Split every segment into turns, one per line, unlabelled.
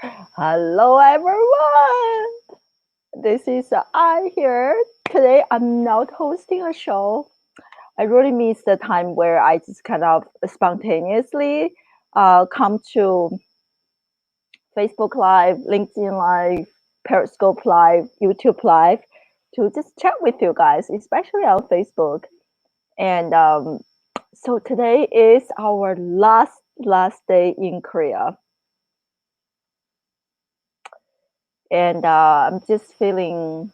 Hello, everyone. This is I here. Today, I'm not hosting a show. I really miss the time where I just kind of spontaneously come to Facebook Live, LinkedIn Live, Periscope Live, YouTube Live to just chat with you guys, especially on Facebook. And so today is our last day in Korea. And I'm just feeling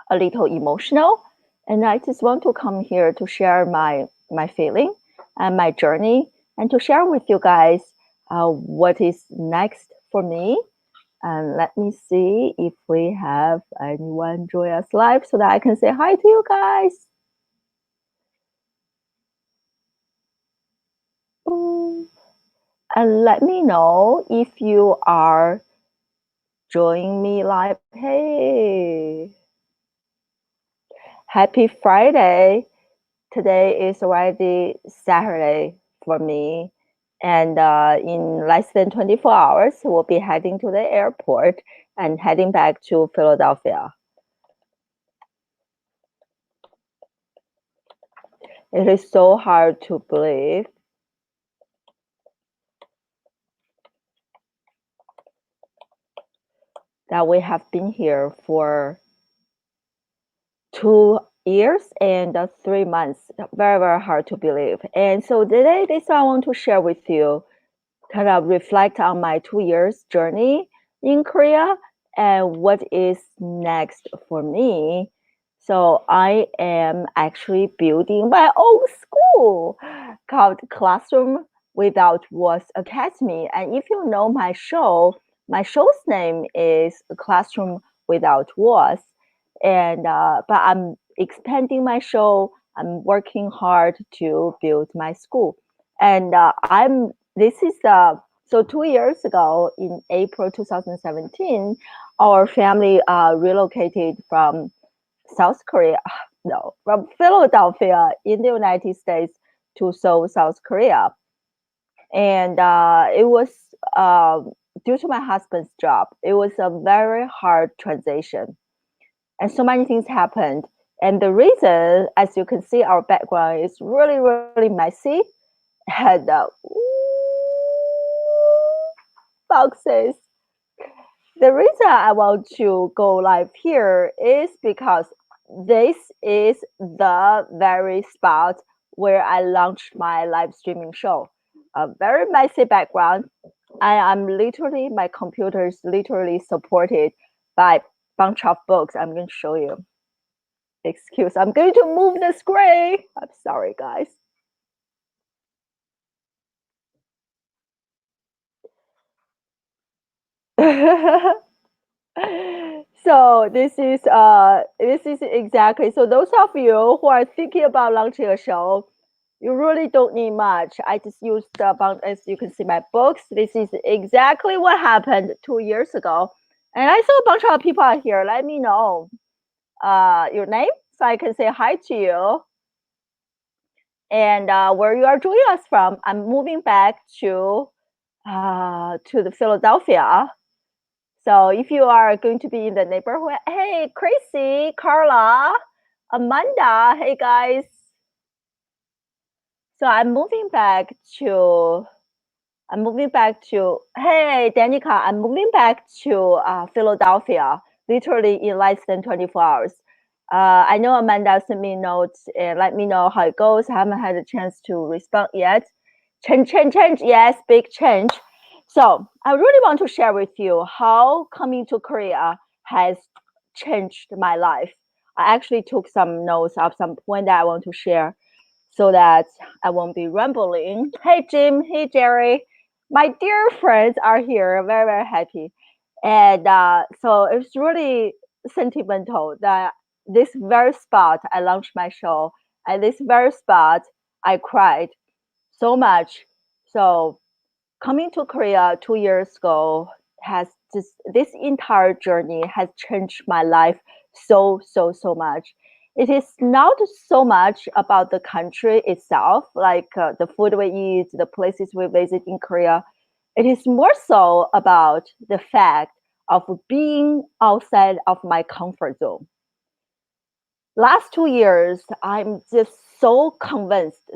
a little emotional, and I just want to come here to share my feeling and my journey, and to share with you guys what is next for me. And let me see if we have anyone join us live so that I can say hi to you guys. And let me know if you are joining me live. Hey, happy Friday. Today is already Saturday for me. And in less than 24 hours, we'll be heading to the airport and heading back to Philadelphia. It is so hard to believe that we have been here for 2 years and 3 months. Very, very hard to believe. And so today, this I want to share with you, kind of reflect on my 2 years journey in Korea and what is next for me. So I am actually building my own school called Classroom Without Walls Academy. And if you know my show's name is Classroom Without Walls. And but I'm expanding my show. I'm working hard to build my school, and I'm this is so 2 years ago in April 2017, our family relocated from South Korea, no, from Philadelphia in the United States to Seoul, South Korea. And it was due to my husband's job. It was a very hard transition. And so many things happened. And the reason, as you can see, our background is really, really messy. And boxes. The reason I want to go live here is because this is the very spot where I launched my live streaming show. A very messy background. I'm literally, my computer is literally supported by a bunch of books. I'm going to show you. Excuse, I'm going to move the screen. I'm sorry, guys. So this is exactly, so those of you who are thinking about launching a show, you really don't need much. I just used about, as you can see, my books. This is exactly what happened 2 years ago, and I saw a bunch of people out here. Let me know your name so I can say hi to you, and where you are joining us from. I'm moving back to the Philadelphia. So if you are going to be in the neighborhood, hey, Chrissy, Carla, Amanda, hey guys. So hey, Danica, I'm moving back to Philadelphia, literally in less than 24 hours. I know Amanda sent me notes and let me know how it goes. I haven't had a chance to respond yet. Change, yes, big change. So I really want to share with you how coming to Korea has changed my life. I actually took some notes of some point that I want to share so that I won't be rambling. Hey, Jim. Hey, Jerry. My dear friends are here. Very, very happy. And so it's really sentimental that this very spot I launched my show. At this very spot, I cried so much. So coming to Korea 2 years ago has just this entire journey has changed my life so much. It is not so much about the country itself, like the food we eat, the places we visit in Korea. It is more so about the fact of being outside of my comfort zone. Last 2 years, I'm just so convinced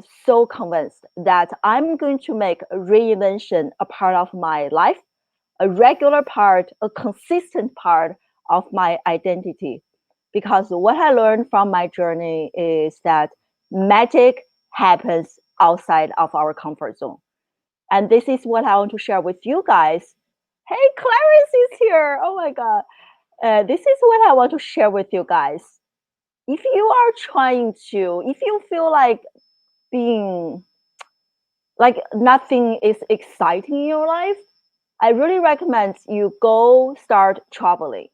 that I'm going to make reinvention a part of my life, a regular part, a consistent part of my identity. Because what I learned from my journey is that magic happens outside of our comfort zone. And this is what I want to share with you guys. Hey, Clarice is here. Oh my God. This is what I want to share with you guys. If you are if you feel like being like nothing is exciting in your life, I really recommend you go start traveling,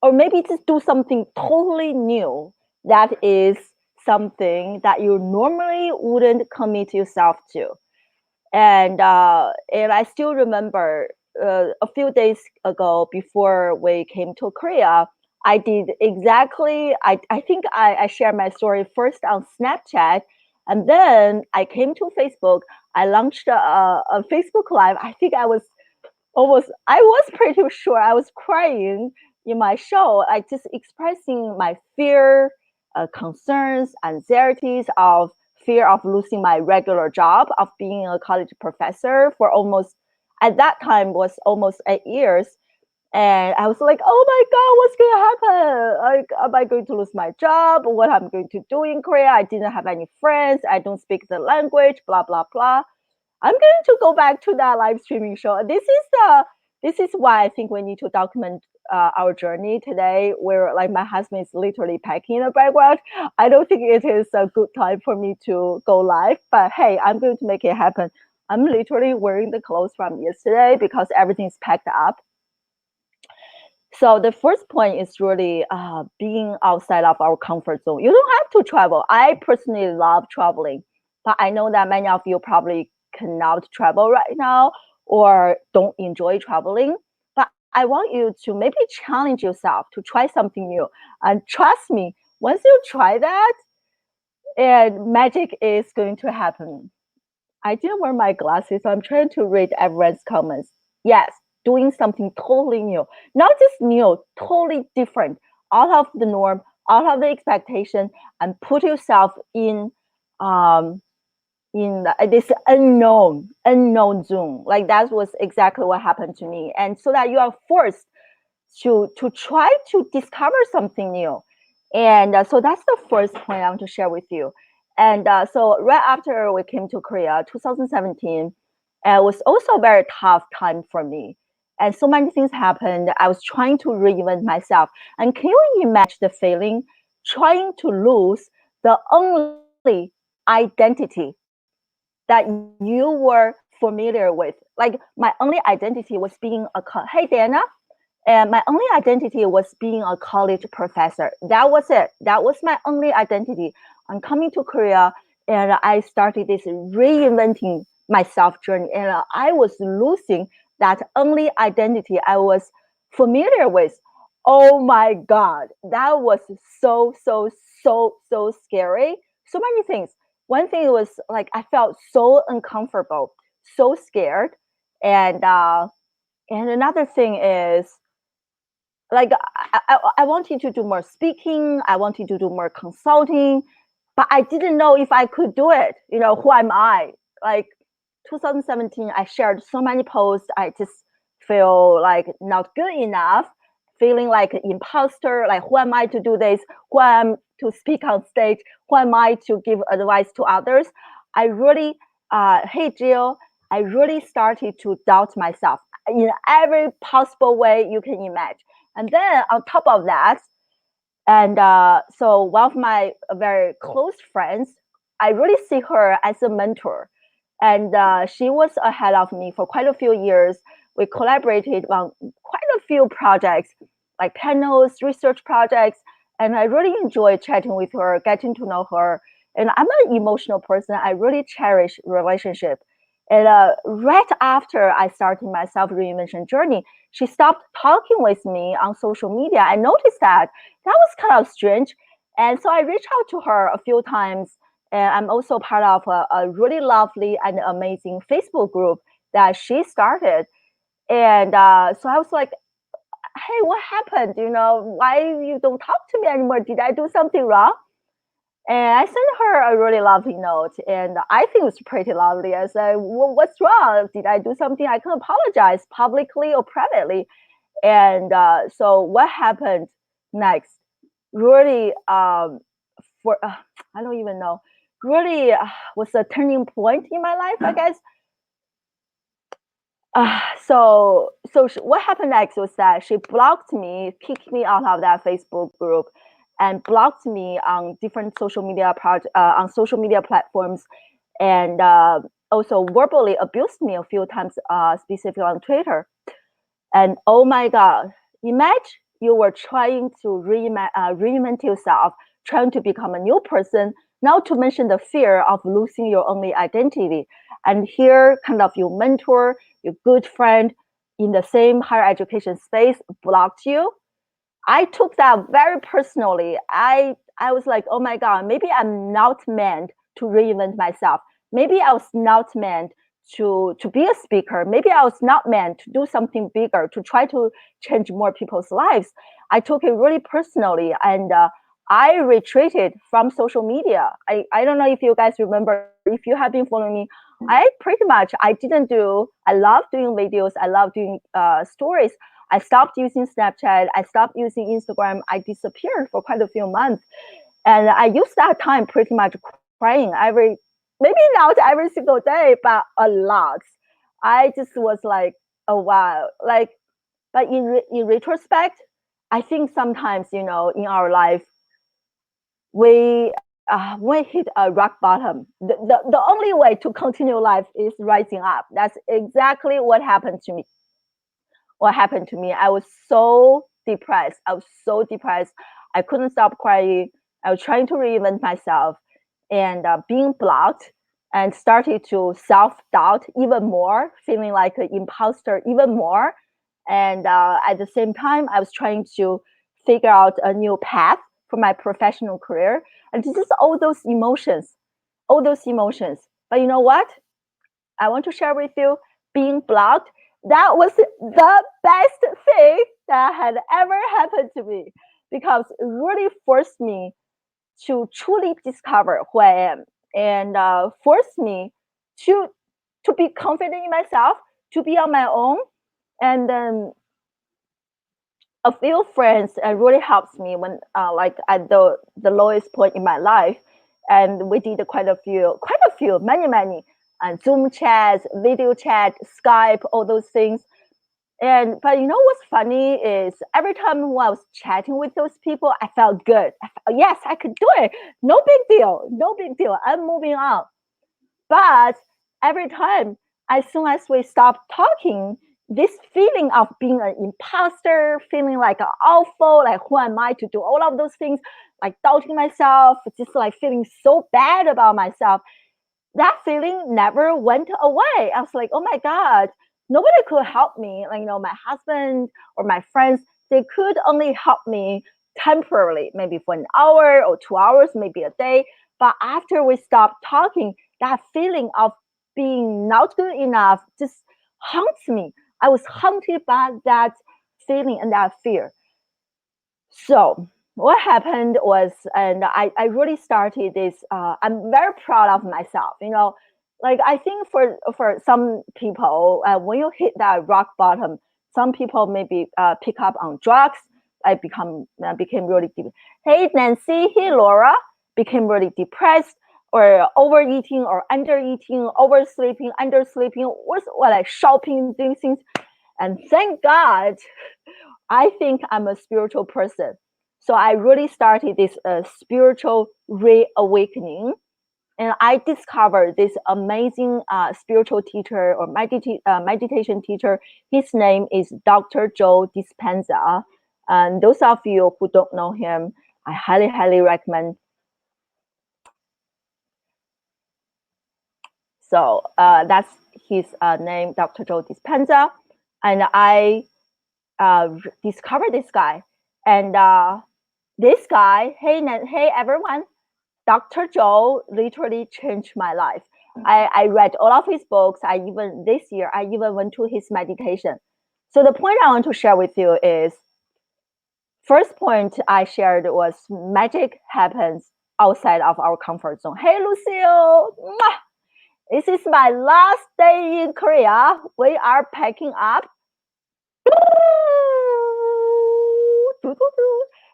or maybe just do something totally new that is something that you normally wouldn't commit yourself to. And I still remember a few days ago before we came to Korea, I did exactly. I think I shared my story first on Snapchat, and then I came to Facebook. I launched a Facebook Live. I think I was pretty sure I was crying in my show, like just expressing my fear, concerns, anxieties of fear of losing my regular job of being a college professor for almost at that time was almost 8 years. And I was like, oh my God, what's going to happen? Like, am I going to lose my job? What I'm going to do in Korea? I didn't have any friends. I don't speak the language, blah, blah, blah. I'm going to go back to that live streaming show. This is why I think we need to document our journey today. Where like my husband is literally packing in the background. I don't think it is a good time for me to go live, but hey, I'm going to make it happen. I'm literally wearing the clothes from yesterday because everything's packed up. So the first point is really being outside of our comfort zone. You don't have to travel. I personally love traveling, but I know that many of you probably cannot travel right now or don't enjoy traveling. But I want you to maybe challenge yourself to try something new. And trust me, once you try that, and magic is going to happen. I didn't wear my glasses, so I'm trying to read everyone's comments. Yes, doing something totally new, not just new, totally different, out of the norm, out of the expectation, and put yourself um, in this unknown zone. Like that was exactly what happened to me, and so that you are forced to try to discover something new. And so that's the first point I want to share with you. And so right after we came to Korea, 2017, was also a very tough time for me. And so many things happened. I was trying to reinvent myself. And can you imagine the feeling trying to lose the only identity that you were familiar with? Like my only identity was being hey Dana, and my only identity was being a college professor. That was it. That was my only identity. I'm coming to Korea and I started this reinventing myself journey. And I was losing that only identity I was familiar with. Oh my God. That was so scary. So many things. One thing was like I felt so uncomfortable, so scared. And another thing is like I wanted to do more speaking, I wanted to do more consulting, but I didn't know if I could do it. You know, who am I? Like 2017, I shared so many posts. I just feel like not good enough, feeling like an imposter. Like who am I to do this? Who am to speak on stage? Who am I to give advice to others? I really, hey Jill, I really started to doubt myself in every possible way you can imagine. And then on top of that, and so one of my very close friends, I really see her as a mentor. And she was ahead of me for quite a few years. We collaborated on quite a few projects, like panels, research projects. And I really enjoyed chatting with her, getting to know her. And I'm an emotional person. I really cherish relationship. And right after I started my self reinvention journey, she stopped talking with me on social media. I noticed that was kind of strange. And so I reached out to her a few times. And I'm also part of a really lovely and amazing Facebook group that she started. And so I was like, hey, what happened? Why you don't talk to me anymore? Did I do something wrong? And I sent her a really lovely note, and I think it was pretty lovely. I said, well, what's wrong? Did I do something I can apologize publicly or privately? And so what happened next really for I don't even know, really was a turning point in my life, I guess. What happened next was that she blocked me, kicked me out of that Facebook group, and blocked me on different on social media platforms, and also verbally abused me a few times, specifically on Twitter. And oh my God, imagine you were trying to reinvent yourself, trying to become a new person, not to mention the fear of losing your only identity. And here, kind of your mentor, your good friend in the same higher education space blocked you. I took that very personally. I was like, oh my God, maybe I'm not meant to reinvent myself. Maybe I was not meant to be a speaker. Maybe I was not meant to do something bigger, to try to change more people's lives. I took it really personally, and I retreated from social media. I don't know if you guys remember, if you have been following me, I love doing videos. I love doing stories. I stopped using Snapchat. I stopped using Instagram. I disappeared for quite a few months. And I used that time pretty much crying maybe not every single day, but a lot. I just was like, oh wow. But in retrospect, I think sometimes, in our life, we hit a rock bottom. The only way to continue life is rising up. That's exactly what happened to me. I was so depressed. I couldn't stop crying. I was trying to reinvent myself, and being blocked, and started to self-doubt even more, feeling like an imposter even more. And at the same time, I was trying to figure out a new path for my professional career. And just all those emotions. But you know what? I want to share with you, being blocked, that was the best thing that had ever happened to me, because it really forced me to truly discover who I am, and forced me to be confident in myself, to be on my own. And then a few friends really helps me when like at the lowest point in my life. And we did quite a few, many Zoom chats, video chat, Skype, all those things. And but you know what's funny is, every time when I was chatting with those people, I felt good. Yes, I could do it. No big deal. No big deal. I'm moving on. But every time, as soon as we stop talking, this feeling of being an imposter, feeling like an awful, like who am I to do all of those things, like doubting myself, just like feeling so bad about myself, that feeling never went away. I was like, oh my God, nobody could help me. Like, my husband or my friends, they could only help me temporarily, maybe for an hour or 2 hours, maybe a day. But after we stopped talking, that feeling of being not good enough just haunts me. I was haunted by that feeling and that fear. So what happened was, and I really started this, I'm very proud of myself, like I think for some people, when you hit that rock bottom, some people maybe pick up on drugs. Became really deep. Hey Nancy, hey Laura, became really depressed, or overeating or undereating, oversleeping, undersleeping, or like shopping, doing things. And thank God, I think I'm a spiritual person. So I really started this spiritual reawakening. And I discovered this amazing spiritual teacher or meditation teacher. His name is Dr. Joe Dispenza. And those of you who don't know him, I highly, highly recommend. So that's his name, Dr. Joe Dispenza. And I discovered this guy. And this guy, hey everyone, Dr. Joe literally changed my life. I read all of his books. This year, I even went to his meditation. So the point I want to share with you is, first point I shared was magic happens outside of our comfort zone. Hey, Lucille, this is my last day in Korea. We are packing up.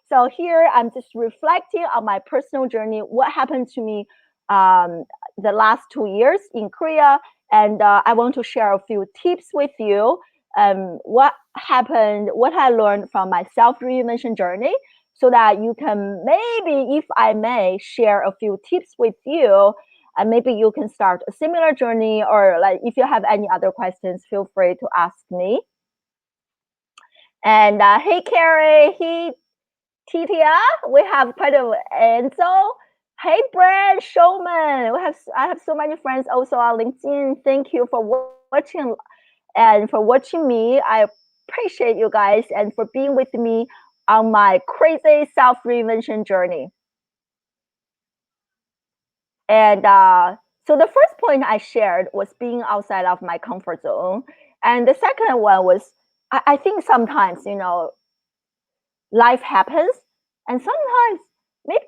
So here I'm just reflecting on my personal journey, what happened to me the last 2 years in Korea, and I want to share a few tips with you. What happened, what I learned from my self-reinvention journey, so that you can maybe, if I may, share a few tips with you, and maybe you can start a similar journey, or like if you have any other questions, feel free to ask me. And hey, Carrie, hey, Titia, we have quite a Enzo. Hey, Brad, Showman. I have so many friends also on LinkedIn. Thank you for watching and for watching me. I appreciate you guys and for being with me on my crazy self-reinvention journey. And so the first point I shared was being outside of my comfort zone. And the second one was, I think sometimes, life happens, and sometimes maybe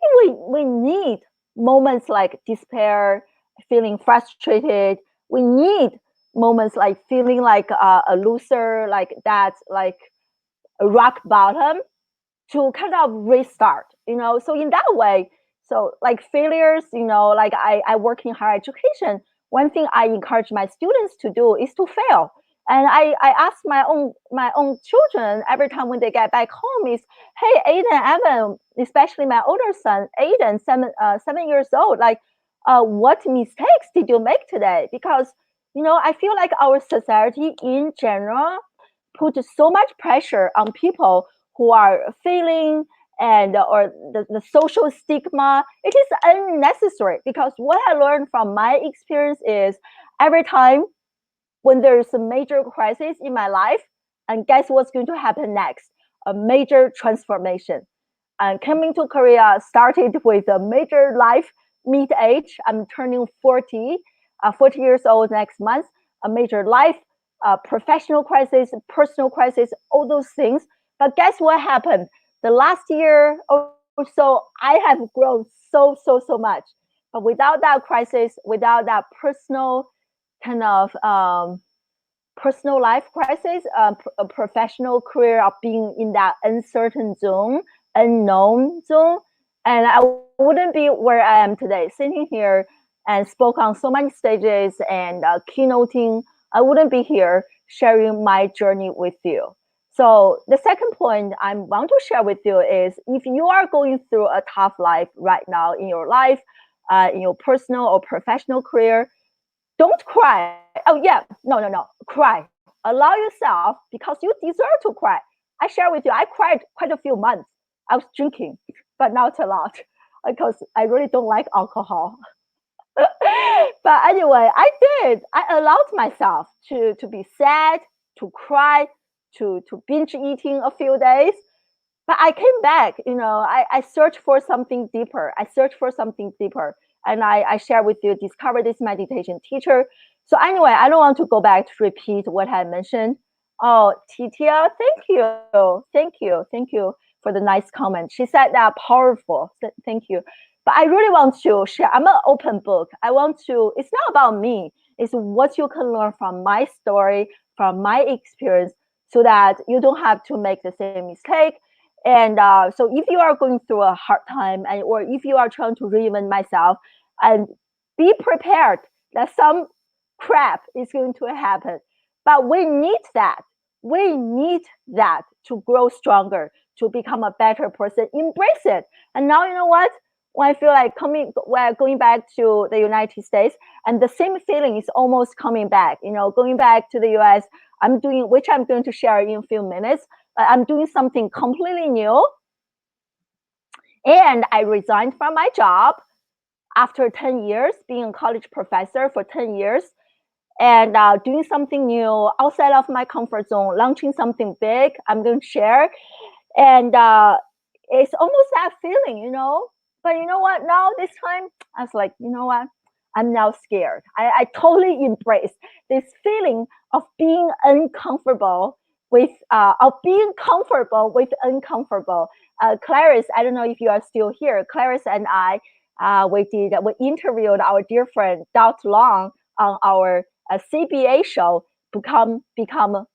we need moments like despair, feeling frustrated. We need moments like feeling like a loser, like that, like a rock bottom, to kind of restart, so in that way, so like failures, like I work in higher education. One thing I encourage my students to do is to fail. And I ask my own children every time when they get back home is, hey, Aiden, Evan, especially my older son Aiden, 7 years old, like what mistakes did you make today? Because I feel like our society in general put so much pressure on people who are failing, and or the social stigma. It is unnecessary, because what I learned from my experience is, every time when there's a major crisis in my life, and guess what's going to happen next? A major transformation. And coming to Korea started with a major life mid age. I'm turning 40, 40 years old next month. A major life, professional crisis, personal crisis, all those things. But guess what happened? The last year or so, I have grown so much. But without that crisis, without that personal kind of personal life crisis, a professional career of being in that uncertain zone, unknown zone, and I wouldn't be where I am today, sitting here and spoke on so many stages and keynoting. I wouldn't be here sharing my journey with you. So the second point I want to share with you is, if you are going through a tough life right now in your life, in your personal or professional career, don't cry. Oh yeah, no. Cry. Allow yourself, because you deserve to cry. I share with you, I cried quite a few months. I was drinking, but not a lot, because I really don't like alcohol. But anyway, I did. I allowed myself to be sad, to cry, to binge eating a few days. But I came back, I searched for something deeper. And I share with you, discover this meditation teacher. So anyway, I don't want to go back to repeat what I mentioned. Oh, Titia, thank you for the nice comment. She said that powerful. Thank you. But I really want to share. I'm an open book. It's not about me. It's what you can learn from my story, from my experience, so that you don't have to make the same mistake. And so if you are going through a hard time, or if you are trying to reinvent myself, and be prepared that some crap is going to happen. But we need that. We need that to grow stronger, to become a better person. Embrace it. And now, you know what? When I feel like going back to the United States, and the same feeling is almost coming back. Going back to the US, which I'm going to share in a few minutes. I'm doing something completely new. And I resigned from my job after 10 years, being a college professor for 10 years, and doing something new outside of my comfort zone, launching something big I'm going to share. And it's almost that feeling. But you know what? Now, this time, I was like, you know what? I'm now scared. I totally embrace this feeling of being uncomfortable with of being comfortable with uncomfortable. Clarice, I don't know if you are still here. Clarice and I, we interviewed our dear friend Dot Long on our CBA show. Become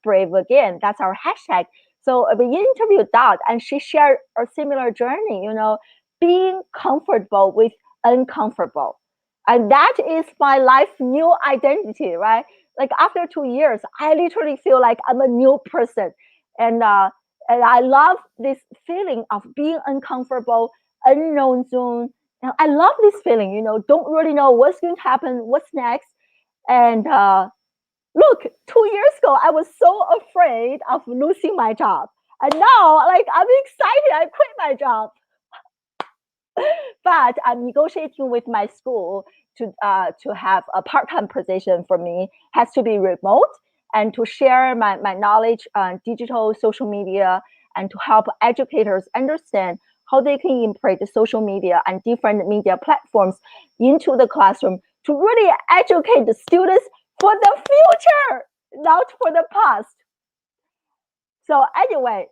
brave again. That's our hashtag. So we interviewed Dot, and she shared a similar journey. Being comfortable with uncomfortable, and that is my life new identity, right? Like after 2 years, I literally feel like I'm a new person, and I love this feeling of being uncomfortable, unknown zone. And I love this feeling. Don't really know what's going to happen, what's next, and look, 2 years ago, I was so afraid of losing my job. And now, like, I'm excited. I quit my job. But I'm negotiating with my school to have a part-time position for me. Has to be remote, and to share my knowledge on digital social media, and to help educators understand how they can integrate the social media and different media platforms into the classroom to really educate the students for the future, not for the past. So anyway,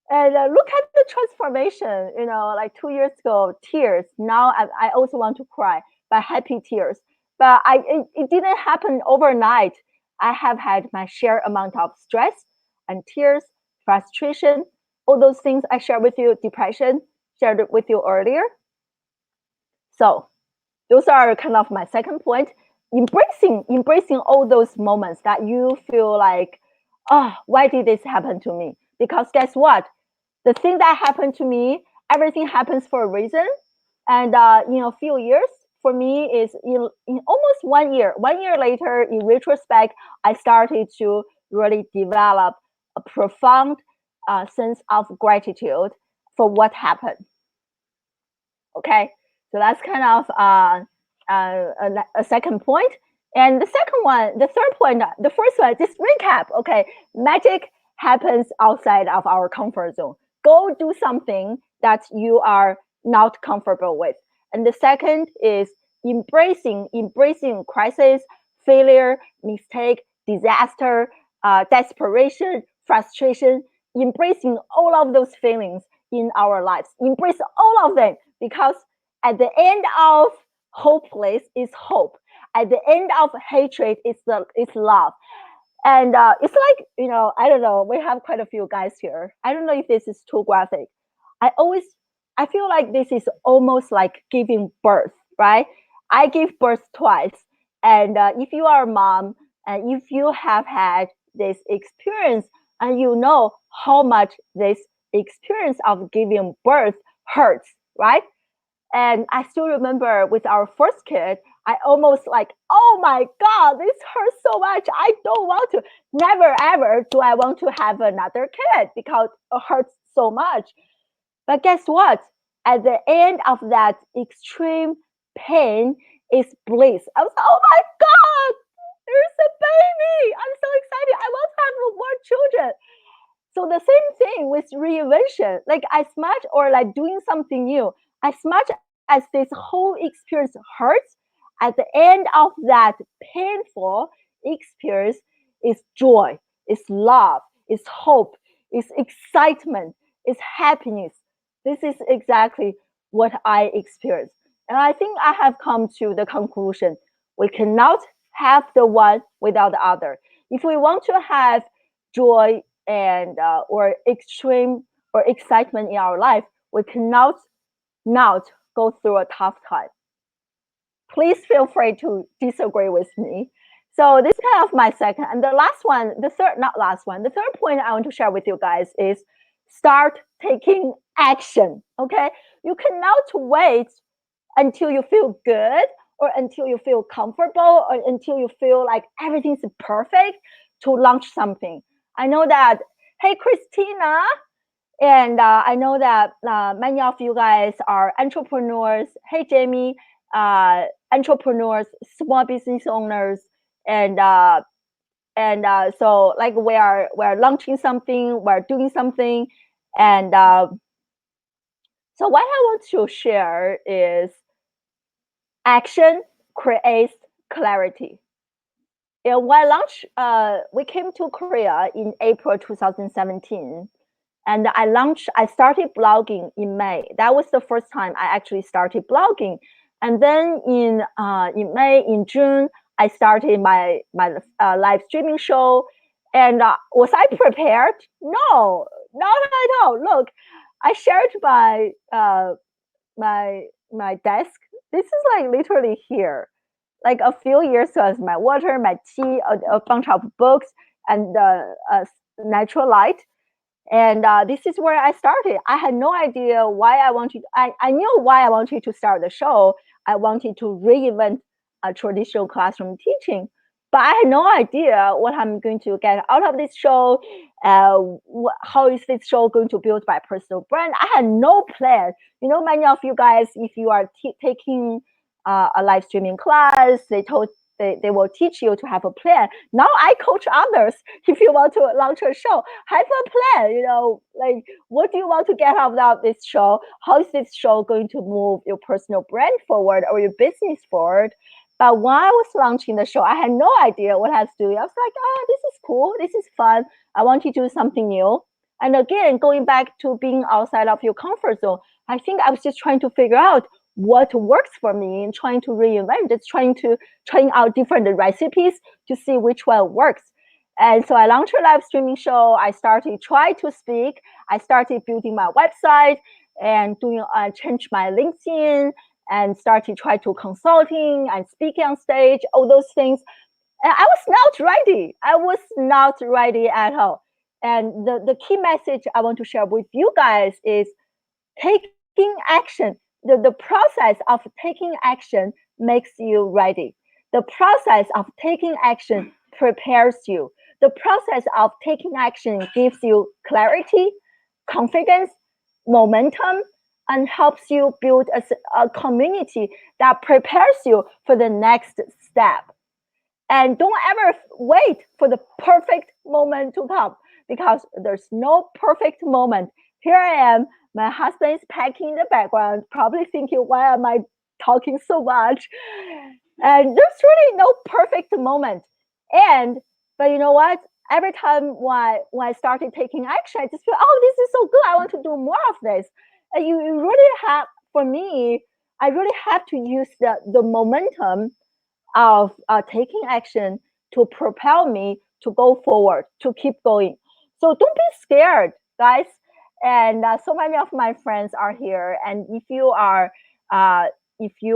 and look at the transformation, like 2 years ago, tears. Now I also want to cry, but happy tears. But it didn't happen overnight. I have had my share amount of stress and tears, frustration, all those things I shared with you, depression, shared it with you earlier. So those are kind of my second point. Embracing all those moments that you feel like, oh, why did this happen to me? Because guess what? The thing that happened to me, everything happens for a reason. And a few years for me is in almost 1 year. 1 year later, in retrospect, I started to really develop a profound sense of gratitude for what happened. Okay, so that's kind of a second point. And the third point, the first one, just recap. Okay, magic happens outside of our comfort zone. Go do something that you are not comfortable with. And the second is embracing crisis, failure, mistake, disaster, desperation, frustration, embracing all of those feelings in our lives. Embrace all of them, because at the end of hopeless is hope. At the end of hatred is love. And it's like, I don't know, we have quite a few guys here. I don't know if this is too graphic. I feel like this is almost like giving birth, right? I give birth twice. And if you are a mom, and if you have had this experience, and you know how much this experience of giving birth hurts, right? And I still remember with our first kid, I almost like, oh my God, this hurts so much. I don't want to. Never ever do I want to have another kid because it hurts so much. But guess what? At the end of that extreme pain is bliss. I was like, oh my God, there's a baby. I'm so excited. I want to have more children. So the same thing with reinvention, like as much, or like doing something new, as much as this whole experience hurts, at the end of that painful experience is joy, is love, is hope, is excitement, is happiness. This is exactly what I experienced. And I think I have come to the conclusion we cannot have the one without the other. If we want to have joy and or extreme or excitement in our life, we cannot not go through a tough time. Please feel free to disagree with me. So this is kind of my second. And the last one, the third, not last one, the third point I want to share with you guys is start taking action. Okay. You cannot wait until you feel good, or until you feel comfortable, or until you feel like everything's perfect to launch something. I know that, hey, Christina, and I know that many of you guys are entrepreneurs. Hey, Jamie, entrepreneurs, small business owners, and so like we're launching something, we're doing something, and so what I want to share is action creates clarity. And when I launched, we came to Korea in April 2017. And I started blogging in May. That was the first time I actually started blogging. And then in May, in June, I started my live streaming show. And was I prepared? No, not at all. Look, I shared my desk. This is like literally here. Like a few years ago, my water, my tea, a bunch of books, and natural light. And this is where I started. I had no idea why I wanted. I knew why I wanted to start the show. I wanted to reinvent a traditional classroom teaching, but I had no idea what I'm going to get out of this show. How is this show going to build my personal brand? I had no plan. You know, many of you guys, if you are taking a live streaming class, they will teach you to have a plan. Now I coach others. If you want to launch a show, have a plan. You know, like what do you want to get out of this show? How is this show going to move your personal brand forward or your business forward? But when I was launching the show, I had no idea what I was doing. I was like, oh, this is cool. This is fun. I want to do something new. And again, going back to being outside of your comfort zone, I think I was just trying to figure out what works for me and trying to reinvent, just trying out different recipes to see which one works. And so I launched a live streaming show. I started try to speak. I started building my website and doing change my LinkedIn and started try to consulting and speaking on stage, all those things. And I was not ready. I was not ready at all. And the key message I want to share with you guys is taking action. The process of taking action makes you ready. The process of taking action prepares you. The process of taking action gives you clarity, confidence, momentum, and helps you build a community that prepares you for the next step. And don't ever wait for the perfect moment to come, because there's no perfect moment. Here I am, my husband is packing in the background, probably thinking, why am I talking so much? And there's really no perfect moment. But you know what? Every time when I started taking action, I just feel, oh, this is so good. I want to do more of this. And you really have, for me, I really have to use the momentum of taking action to propel me to go forward, to keep going. So don't be scared, guys. And so many of my friends are here. And if you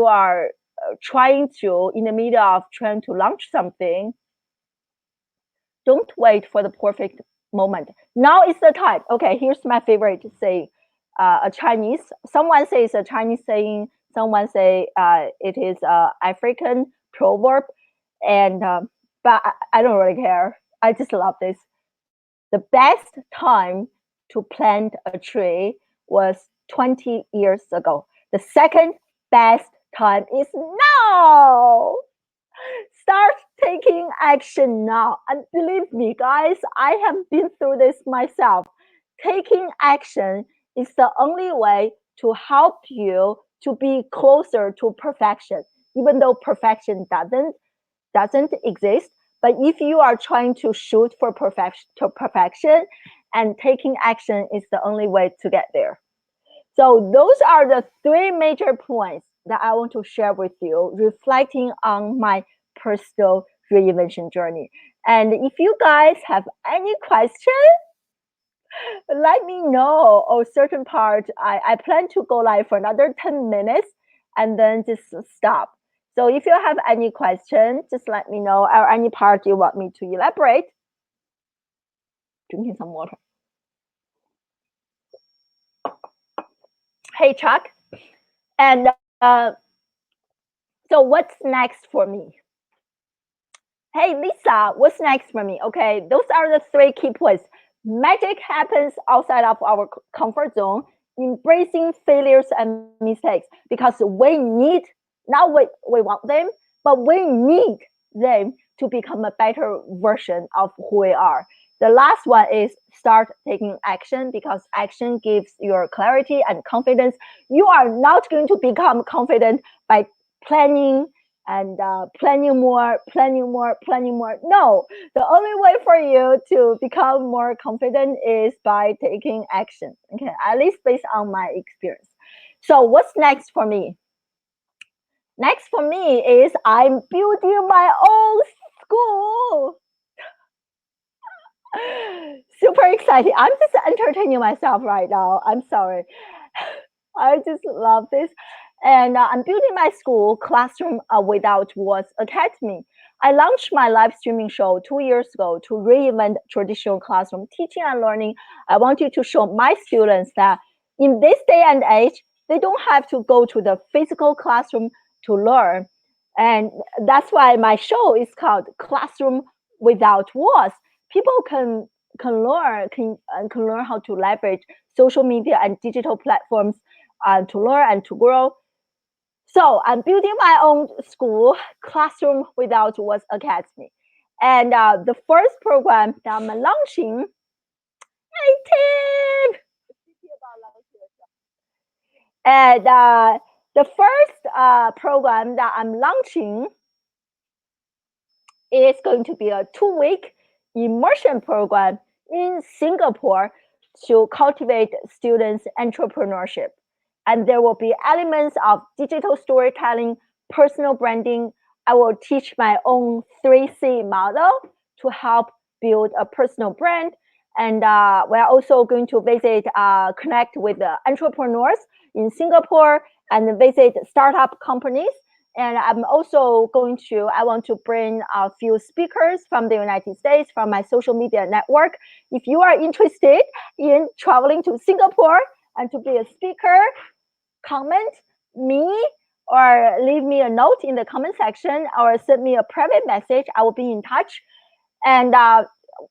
are trying to, in the middle of trying to launch something, don't wait for the perfect moment. Now is the time. Okay, here's my favorite saying. A Chinese, someone says a Chinese saying, someone say it is African proverb, and but I don't really care. I just love this. The best time to plant a tree was 20 years ago. The second best time is now. Start taking action now. And believe me, guys, I have been through this myself. Taking action is the only way to help you to be closer to perfection, even though perfection doesn't exist. But if you are trying to shoot for perfection, and taking action is the only way to get there. So those are the three major points that I want to share with you, reflecting on my personal reinvention journey. And if you guys have any questions, let me know. Or certain part, I plan to go live for another 10 minutes and then just stop. So if you have any questions, just let me know, or any part you want me to elaborate. Drinking some water. Hey, Chuck. And so what's next for me? Hey, Lisa, what's next for me? Okay, those are the three key points. Magic happens outside of our comfort zone, embracing failures and mistakes, because we need, now we want them, but we need them to become a better version of who we are. The last one is start taking action, because action gives your clarity and confidence. You are not going to become confident by planning and planning more, planning more, planning more. No, the only way for you to become more confident is by taking action. Okay, at least based on my experience. So what's next for me? Next for me is I'm building my own school. Super excited. I'm just entertaining myself right now. I'm sorry. I just love this. And I'm building my school, Classroom Without Walls Academy. I launched my live streaming show 2 years ago to reinvent traditional classroom teaching and learning. I wanted to show my students that in this day and age, they don't have to go to the physical classroom to learn. And that's why my show is called Classroom Without Walls. People can learn how to leverage social media and digital platforms to learn and to grow. So I'm building my own school, Classroom Without Walls Academy. And the first program that I'm launching, 18! And the first program that I'm launching is going to be a 2-week immersion program in Singapore to cultivate students' entrepreneurship. And there will be elements of digital storytelling, personal branding. I will teach my own 3C model to help build a personal brand. And we're also going to visit, connect with the entrepreneurs in Singapore and visit startup companies. And I'm also I want to bring a few speakers from the United States, from my social media network. If you are interested in traveling to Singapore and to be a speaker, comment me or leave me a note in the comment section or send me a private message. I will be in touch. And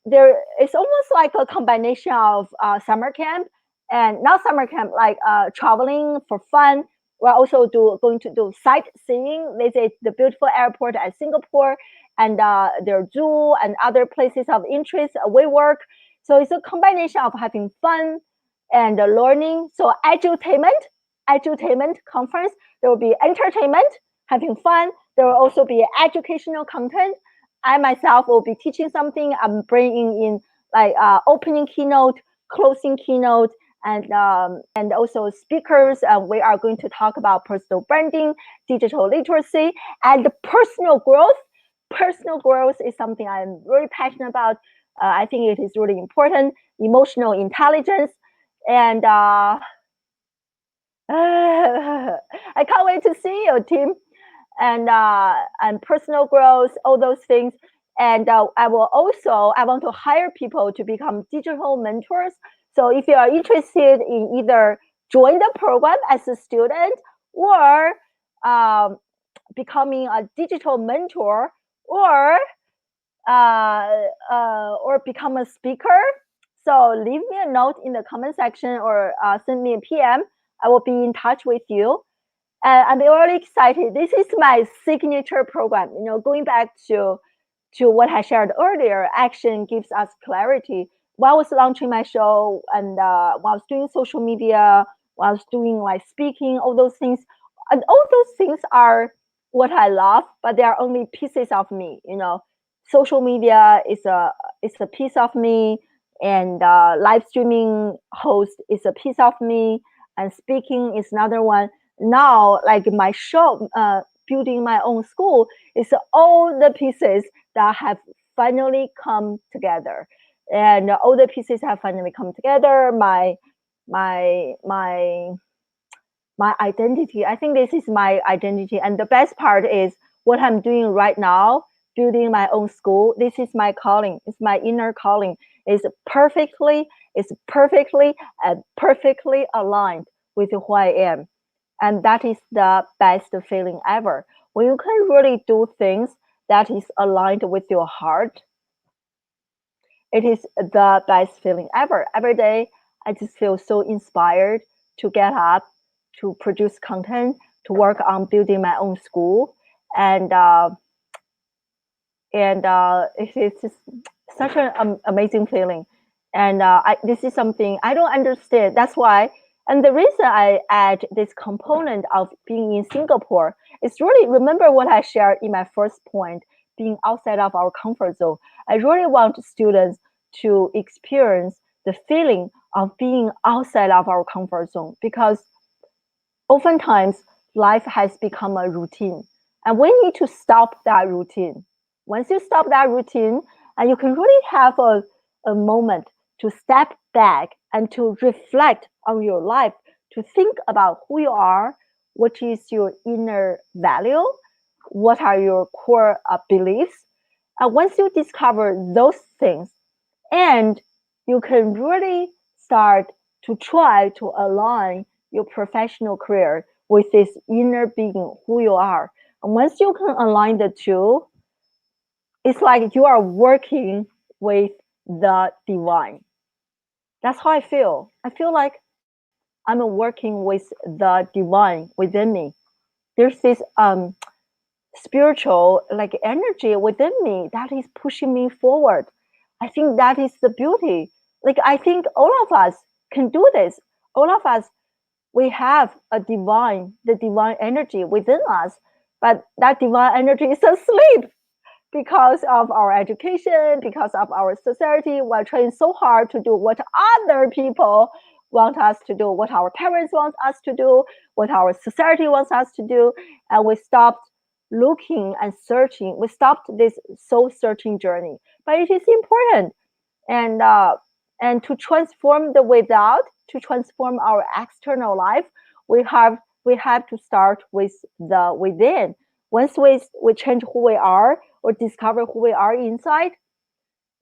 there is almost like a combination of summer camp and not summer camp, like traveling for fun. We're also going to do sightseeing, visit the beautiful airport at Singapore and their zoo and other places of interest, WeWork. So it's a combination of having fun and learning. So edutainment conference. There will be entertainment, having fun. There will also be educational content. I myself will be teaching something. I'm bringing in like opening keynote, closing keynote, and also speakers. We are going to talk about personal branding, digital literacy, and personal growth. Personal growth is something I'm really passionate about. I think it is really important. Emotional intelligence, and I can't wait to see you, Tim. And personal growth, all those things. And I want to hire people to become digital mentors. So if you are interested in either join the program as a student or becoming a digital mentor or become a speaker, so leave me a note in the comment section or send me a PM. I will be in touch with you. I'm really excited. This is my signature program. Going back to what I shared earlier, action gives us clarity. While I was launching my show and while I was doing social media, while I was doing like speaking, all those things, and all those things are what I love, but they are only pieces of me. Social media is a piece of me, and live streaming host is a piece of me, and speaking is another one. Now, like my show, building my own school, is all the pieces that have finally come together, and all the pieces have finally come together. My my identity. I think this is my identity. And the best part is what I'm doing right now, building my own school. This is my calling. It's my inner calling. It's perfectly and perfectly aligned with who I am. And that is the best feeling ever. When you can really do things that is aligned with your heart, it is the best feeling ever. Every day, I just feel so inspired to get up, to produce content, to work on building my own school, and it is just such an amazing feeling. And this is something I don't understand. That's why, and the reason I add this component of being in Singapore It's really, remember what I shared in my first point, being outside of our comfort zone. I really want students to experience the feeling of being outside of our comfort zone, because oftentimes life has become a routine and we need to stop that routine. Once you stop that routine, and you can really have a moment to step back and to reflect on your life, to think about who you are, what is your inner value, what are your core beliefs. And once you discover those things, and you can really start to try to align your professional career with this inner being, who you are. And once you can align the two, it's like you are working with the divine. That's how I feel. I feel like I'm working with the divine within me. There's this spiritual like energy within me that is pushing me forward. I think that is the beauty. Like I think all of us can do this. All of us, we have the divine energy within us, but that divine energy is asleep because of our education, because of our society. We're trying so hard to do what other people want us to do, what our parents want us to do, what our society wants us to do, and we stopped looking and searching. We stopped this soul searching journey. But it is important, and to transform the without, to transform our external life, we have to start with the within. Once we change who we are or discover who we are inside,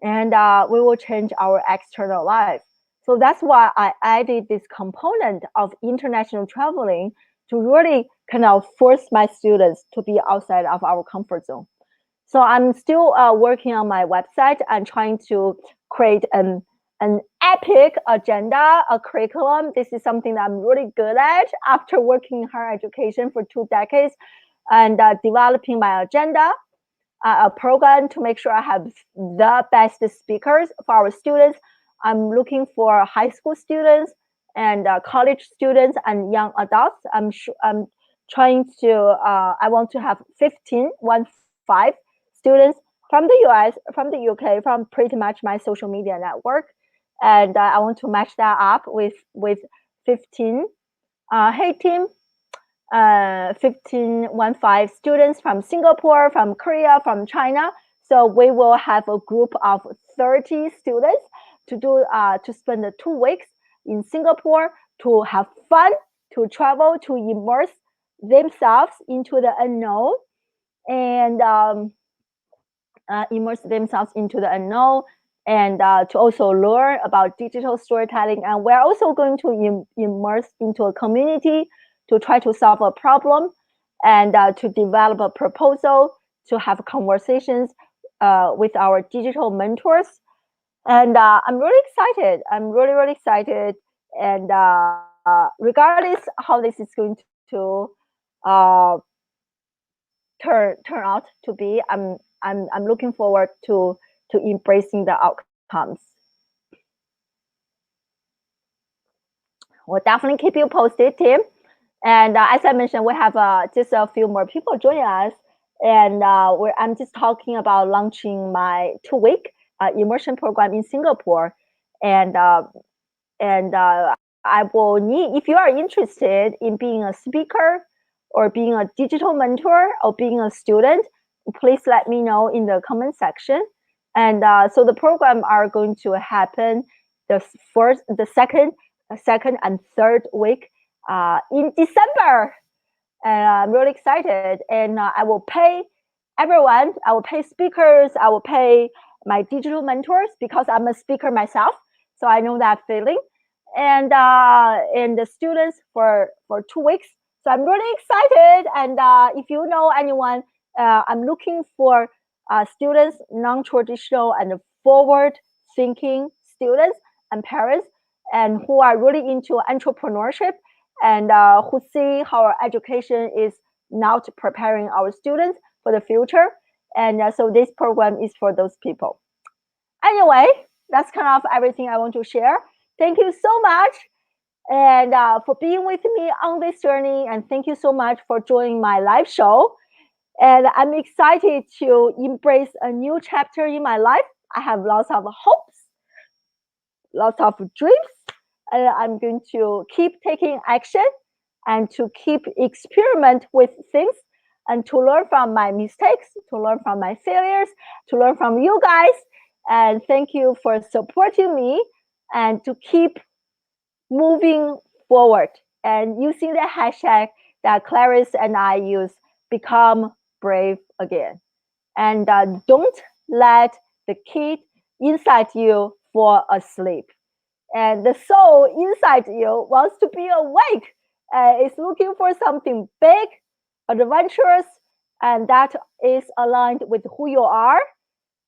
and we will change our external life. So that's why I added this component of international traveling, to really kind of force my students to be outside of our comfort zone. So I'm still working on my website and trying to create an epic agenda, a curriculum. This is something that I'm really good at after working in higher education for 2 decades, and developing my agenda, a program to make sure I have the best speakers for our students. I'm looking for high school students and college students and young adults. I'm trying to, I want to have 5 students from the US, from the UK, from pretty much my social media network. And I want to match that up with 15. Hey team, 15 students from Singapore, from Korea, from China. So we will have a group of 30 students to do to spend 2 weeks in Singapore, to have fun, to travel, to immerse themselves into the unknown, and immerse themselves into the unknown, and to also learn about digital storytelling. And we're also going to immerse into a community to try to solve a problem, and to develop a proposal, to have conversations with our digital mentors. And I'm really excited. I'm really, really excited. And regardless how this is going to uh, turn out to be, I'm looking forward to embracing the outcomes. We'll definitely keep you posted, Tim. And as I mentioned, we have just a few more people joining us, and I'm just talking about launching my 2-week immersion program in Singapore, and I will need, if you are interested in being a speaker or being a digital mentor or being a student, please let me know in the comment section. And so the program are going to happen the second and third week in December. And I'm really excited. And I will pay everyone. I will pay speakers. I will pay my digital mentors, because I'm a speaker myself, so I know that feeling. And the students for 2 weeks. So I'm really excited. And if you know anyone, I'm looking for students, non-traditional and forward-thinking students and parents, and who are really into entrepreneurship, and who see how our education is not preparing our students for the future. And so this program is for those people. Anyway, that's kind of everything I want to share. Thank you so much. and for being with me on this journey. And thank you so much for joining my live show. And I'm excited to embrace a new chapter in my life. I have lots of hopes, lots of dreams. And I'm going to keep taking action and to keep experiment with things and to learn from my mistakes, to learn from my failures, to learn from you guys. And thank you for supporting me and to keep moving forward and using the hashtag that Clarice and I use, become brave again. And don't let the kid inside you fall asleep. And the soul inside you wants to be awake. It's looking for something big, adventurous, and that is aligned with who you are,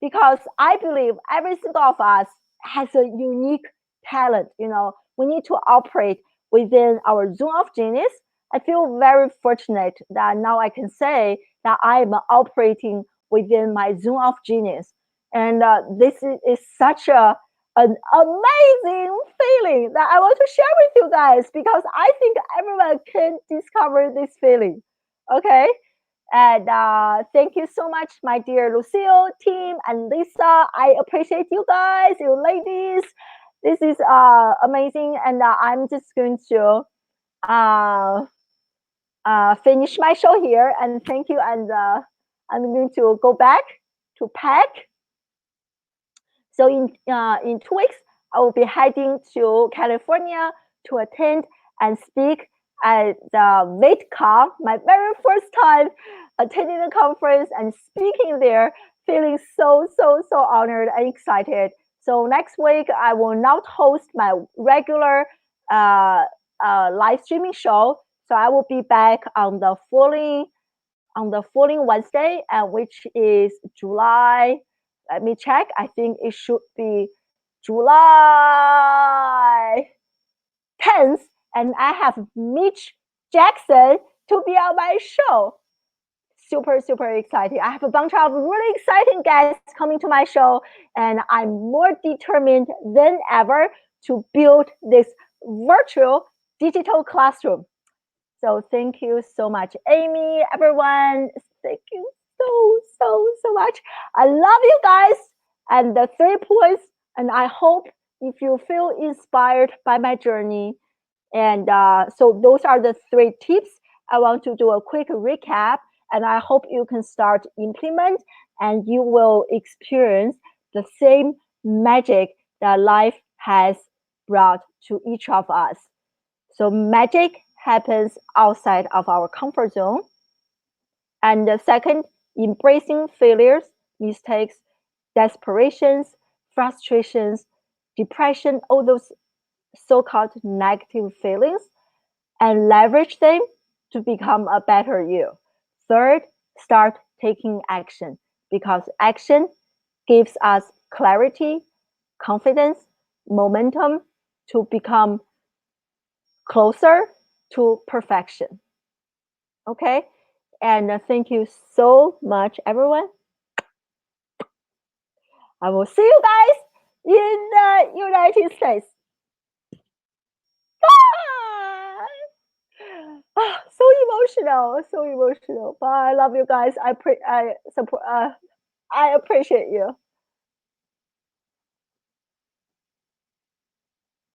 because I believe every single of us has a unique talent. We need to operate within our zone of genius. I feel very fortunate that now I can say that I'm operating within my zone of genius. And this is such an amazing feeling that I want to share with you guys, because I think everyone can discover this feeling. Okay. And thank you so much, my dear Lucille, team, and Lisa. I appreciate you guys, you ladies. This is amazing. And I'm just going to uh, finish my show here. And thank you. And I'm going to go back to pack. So in 2 weeks, I will be heading to California to attend and speak at the VidCon, my very first time attending the conference and speaking there, feeling so honored and excited. So next week, I will not host my regular live streaming show. So I will be back on the following Wednesday, which is July. Let me check. I think it should be July 10th, and I have Mitch Jackson to be on my show. Super exciting. I have a bunch of really exciting guests coming to my show, and I'm more determined than ever to build this virtual digital classroom. So thank you so much, Amy, everyone. Thank you so much. I love you guys. And the 3 points, and I hope if you feel inspired by my journey. And so those are the 3 tips. I want to do a quick recap, and I hope you can start implement, and you will experience the same magic that life has brought to each of us. So magic happens outside of our comfort zone. And the second, embracing failures, mistakes, desperations, frustrations, depression, all those so-called negative feelings, and leverage them to become a better you. Third, start taking action, because action gives us clarity, confidence, momentum to become closer to perfection. Okay. And thank you so much, everyone. I will see you guys in the United States. Ah! So emotional, so emotional. But I love you guys. I support. I appreciate you.